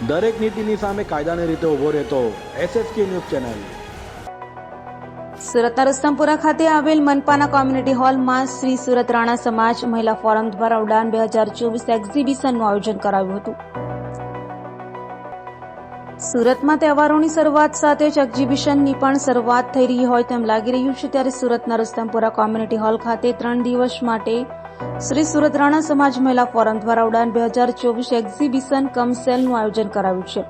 દરેક નીતિની સામે કાયદાની રીતે ઊભો રહેતો SSK ન્યૂઝ ચેનલ। સુરતના રુસ્તમપુરા ખાતે આવેલ મનપાના કોમ્યુનિટી હોલમાં શ્રી સુરત રાણા સમાજ મહિલા ફોરમ દ્વારા ઉડાન 2024 એક્ઝિબિશનનું આયોજન કરાયું હતું। સુરતમાં તહેવારોની શરૂઆત સાથે જ એક્ઝિબિશનની પણ શરૂઆત થઈ રહી હોય તેમ લાગી રહ્યું છે। ત્યારે સુરતના રુસ્તમપુરા કોમ્યુનિટી હોલ ખાતે 3 દિવસ માટે શ્રી સુરત રાણા સમાજ મહિલા ફોરમ દ્વારા ઉડાન 2024 એક્ઝિબિશન કમ સેલનું આયોજન કરાયું છે।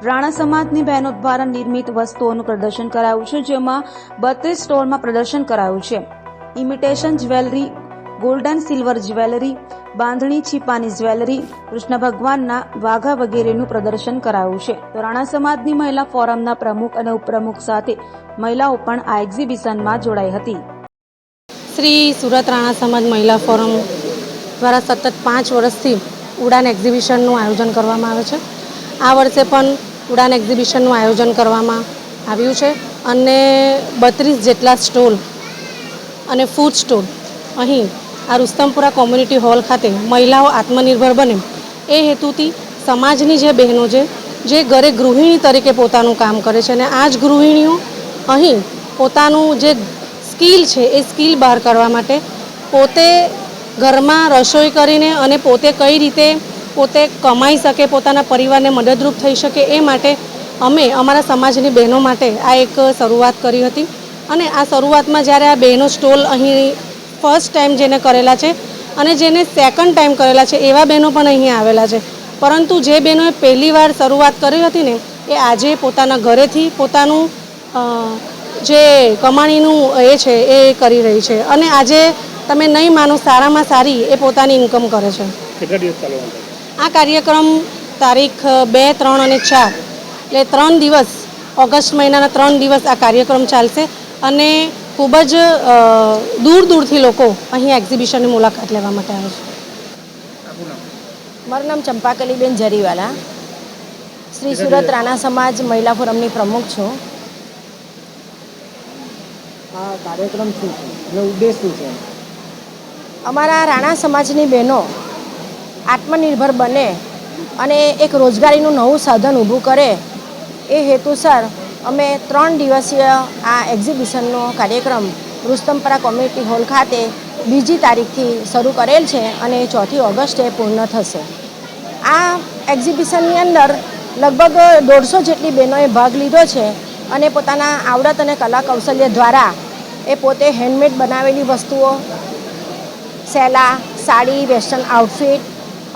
રાણા સમાજની બહેનો દ્વારા નિર્મિત વસ્તુઓનું પ્રદર્શન કરાયું છે, જેમાં 32 સ્ટોલમાં પ્રદર્શન કરાયું છે। Imitation jewellery, golden silver jewellery, bandhani છીપાની જ્વેલરી, કૃષ્ણ ભગવાનના વાઘા વગેરેનું પ્રદર્શન કરાયું છે। તો રાણા સમાજની મહિલા ફોરમના પ્રમુખ અને ઉપપ્રમુખ સાથે મહિલાઓ પણ આ એક્ઝિબિશનમાં જોડાઈ હતી। શ્રી સુરત રાણા સમાજ મહિલા ફોરમ દ્વારા સતત 5 વર્ષથી ઉડાન એક્ઝિબિશનનું આયોજન કરવામાં આવે છે। આ વર્ષે પણ ઉડાન એક્ઝિબિશનનું આયોજન કરવામાં આવ્યું છે અને 32 જેટલા સ્ટોલ અને ફૂડ સ્ટોલ અહીં આ રુસ્તમપુરા કોમ્યુનિટી હોલ ખાતે મહિલાઓ આત્મનિર્ભર બને એ હેતુથી સમાજની જે બહેનો છે જે ઘરે ગૃહિણી તરીકે પોતાનું કામ કરે છે અને આ જ ગૃહિણીઓ અહીં પોતાનું જે સ્કિલ છે એ સ્કિલ બહાર કરવા માટે પોતે ઘરમાં રસોઈ કરીને અને પોતે કઈ રીતે પોતે કમાઈ શકે, પોતાના પરિવારને મદદરૂપ થઈ શકે એ માટે અમે અમારા સમાજની બહેનો માટે આ એક શરૂઆત કરી હતી। અને આ શરૂઆતમાં જ્યારે આ બહેનો સ્ટોલ અહીં ફર્સ્ટ ટાઈમ જેને કરેલા છે અને જેને સેકન્ડ ટાઈમ કરેલા છે એવા બહેનો પણ અહીં આવેલા છે, પરંતુ જે બહેનોએ પહેલીવાર શરૂઆત કરી હતી ને એ આજે પોતાના ઘરેથી પોતાનું જે કમાણીનું એ છે એ કરી રહી છે અને આજે તમે નહીં માનો સારામાં સારી એ પોતાની ઇન્કમ કરે છે। કેટલા દિવસ ચાલવાનો? આ કાર્યક્રમ તારીખ 2, 3 અને 4 એટલે 3 દિવસ, ઓગસ્ટ મહિનાના 3 દિવસ આ કાર્યક્રમ ચાલશે અને ખૂબ જ દૂર દૂરથી લોકો અહીં એક્ઝિબિશનની મુલાકાત લેવા માટે આવે છે। મારું નામ ચંપાકલીબેન જરીવાલા, શ્રી સુરત રાણા સમાજ મહિલા ફોરમની પ્રમુખ છું। આ કાર્યક્રમ શું છે અને ઉદ્દેશ શું છે? અમારા રાણા સમાજની બહેનો આત્મનિર્ભર બને અને એક રોજગારીનું નવું સાધન ઊભું કરે એ હેતુસર અમે 3 દિવસીય આ એક્ઝિબિશનનો કાર્યક્રમ રુસ્તમપુરા કોમ્યુનિટી હોલ ખાતે 2જી તારીખથી શરૂ કરેલ છે અને 4થી ઓગસ્ટે પૂર્ણ થશે। આ એક્ઝિબિશનની અંદર લગભગ 150 જેટલી બહેનોએ ભાગ લીધો છે અને પોતાના આવડત અને કલા કૌશલ્ય દ્વારા એ પોતે હેન્ડમેડ બનાવેલી વસ્તુઓ, સેલા, સાડી, વેસ્ટર્ન આઉટફિટ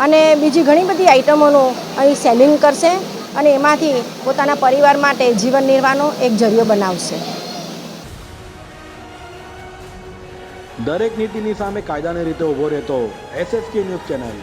અને બીજી ઘણી બધી આઇટમોનું અહીં સેલિંગ કરશે અને એમાંથી પોતાના પરિવાર માટે જીવન નિર્વાહનો એક જરિયો બનાવશે। દરેક નીતિની સામે કાયદાની રીતે ઊભો રહેતો SSK ન્યૂઝ ચેનલ।